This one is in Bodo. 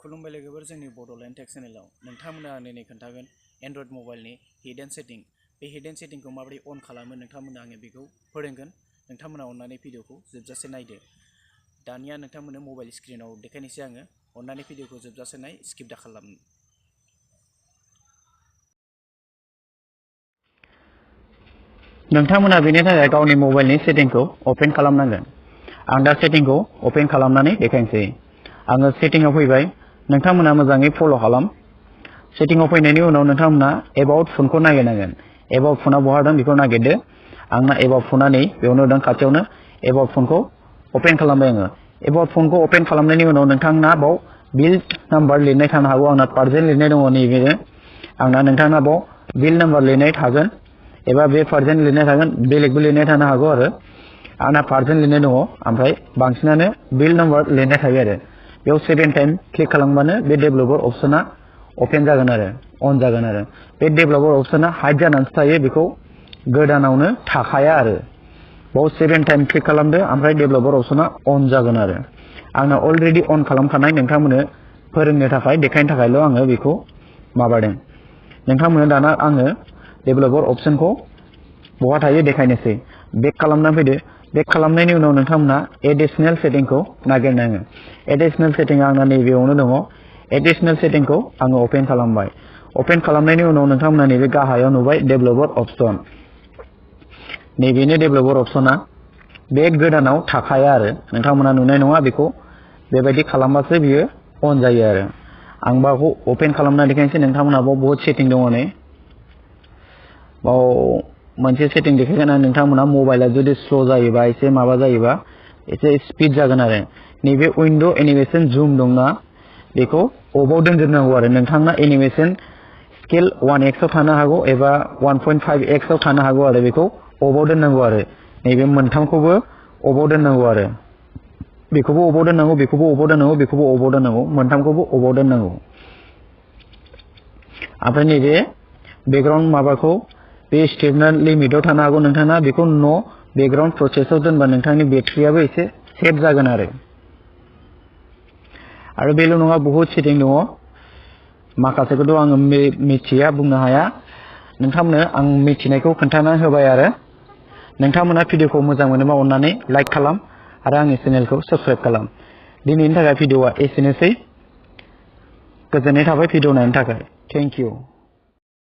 खुलुमबाय लोगोफोर जोंनि बड'लेण्ड टेक चेनेलाव नोंथांमोना आंनो खोन्थागोन एन्ड्रइड मबाइलनि हिडन सेटिं बे हिडन सेटिंखौ माबोरै अन खालामो नोंथांमोना आङो बेखौ फोरोंगोन नोंथांमोना अननानै भिडिअखौ जोबजासे नायदो दानिया नोंथांमोननो मबाइल स्क्रिनाव देखायनोसै आङो अननानै भिडिअखौ जोबजासे नाय स्किप दा खालाम नोंथांमोना बेनि थाखाय गावनि मबाइलनि सेटिंखौ ओपन खालामनांगोन आं दा सेटिंखौ ओपन खालामनानै देखायनोसै आङो सेटिंआव फैबाय नोंथांमोना मोजाङै फल' खालाम सेटिंआव फैनायनि उनाव नोंथांमोना एबाउट फनखौ नागिरनांगोन एबाउट फना बहा दं बेखौ नागिरदो आंना एबाउट फना नै बेयावनो दं खाथियावनो एबाउट फनखौ ओपन खालामबाय आङो एबाउट फनखौ ओपन खालामनायनि उनाव नोंथांना बाव बिल नाम्बार लिरनाय थानो हागौ आंना पार्सेन्ट लिरनाय दङ नैबे आंना नोंथांना बाव बिल नाम्बार लिरनाय थागोन एबा बे पार्सेन्ट लिरनाय थागोन बेलेगबो लिरनाय थानो हागौ आरो आंना पार्सेन्ट लिरनाय दङ ओमफ्राय बांसिनानो बिल नाम्बार लिरनाय थायो आरो बेयाव 7 टाइम क्लिक खालामबानो बे डेभेलपर अपसना ओपन जागोन आरो अन जागोन आरो बे डेभेलपर अपसना हाइड जानानैसो थायो बेखौ गोदानावनो थाखाया आरो बाव 7 टाइम क्लिक खालामदो ओमफ्राय डेभेलपर अपसना अन जागोन आरो आंना अलरेडि अन खालामखानाय नोंथांमोननो फोरोंनो थाखाय देखायनो थाखायल' आङो बेखौ माबादों नोंथांमोननो दाना आङो डेभेलपर अपसनखौ बहा थायो देखायनोसै बेक खालामना फैदो बेक खालामनायनि उनाव नोंथांमोना एडिशनेल सेटिंखौ नागिरनाङो एडिशनेल सेटिंआ आंना नैबेयावनो दङ एडिशनेल सेटिंखौ आङो ओपन खालामबाय ओपन खालामनायनि उनाव नोंथांमोना नैबे गाहायाव नुबाय डेभेलपर अपसन नैबेनो डेभेलपर अपसना बे गोदानाव थाखाया आरो नोंथांमोना नुनाय नङा बेखौ बेबायदि खालामबासो बियो अन जायो आरो आं बाखौ ओपन खालामना देखायनोसै नोंथांमोनाबो बहुत सेटिं दङ नै बाव मोनसे सेटिं देखायगोन आं नोंथांमोना मबाइला जुदि स्ल' जायोबा एसे माबा जायोबा एसे स्पिड जागोन आरो नैबे उइन्ड' एनिमेशन जुम दंना बेखौ अफआव दोनजोबनांगौ आरो नोंथांना एनिमेशन स्केल 1x आव थानो हागौ एबा 1.5x आव थानो हागौ आरो बेखौ अफआव दोननांगौ आरो नैबे मोनथामखौबो अफआव दोननांगौ आरो बेखौबो अफआव दोननांगौ बेखौबो अफआव दोननांगौ बेखौबो अफआव दोननांगौ मोनथामखौबो अफआव दोननांगौ ओमफ्राय नैबे बेकग्राउन्ड माबाखौ बे स्टेपना लिमिटआव थानो हागौ नोंथाङा बेखौ न' बेकग्राउन्ड प्रसेसआव दोनबा नोंथांनि बेटारियाबो एसे सेभ जागोन आरो बेल' नङा बहुत सेटिं दङ माखासेखौथ' आङो मिथिया बुंनो हाया नोंथांमोननो आं मिथिनायखौ खोन्थाना होबाय आरो नोंथांमोना भिडिअखौ मोजां मोनोबा अननानै लाइक खालाम आरो आंनि चेनेलखौ साबस्क्राइब खालाम दिनैनि थाखाय भिडिअआ एसेनोसै गोजोननाय थाबाय भिडिअ नायनो थाखाय थेंक इउ